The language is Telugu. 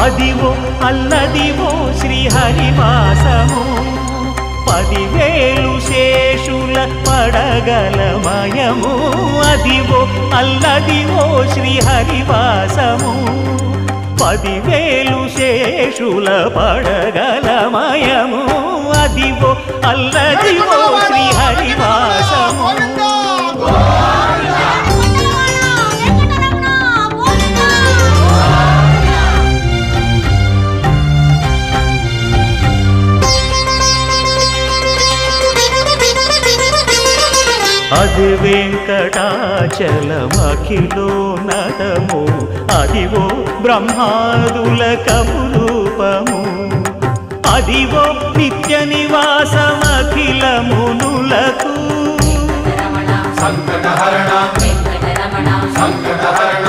అదివో అల్లదివో శ్రీహరివాసము 10,000 శేషుల పడగలమయము అదివో అల్లదివో శ్రీహరివాసము 10,000 శేషుల పడగలమయము అదివో అల్లదివో శ్రీహరివాసము అది వెంకటాచలమఖిలో నటము అదివో బ్రహ్మాదుల కపురూపము అదివో నిత్య నివాసమఖిల మునులకు సంకటహరణ సంకటహరణ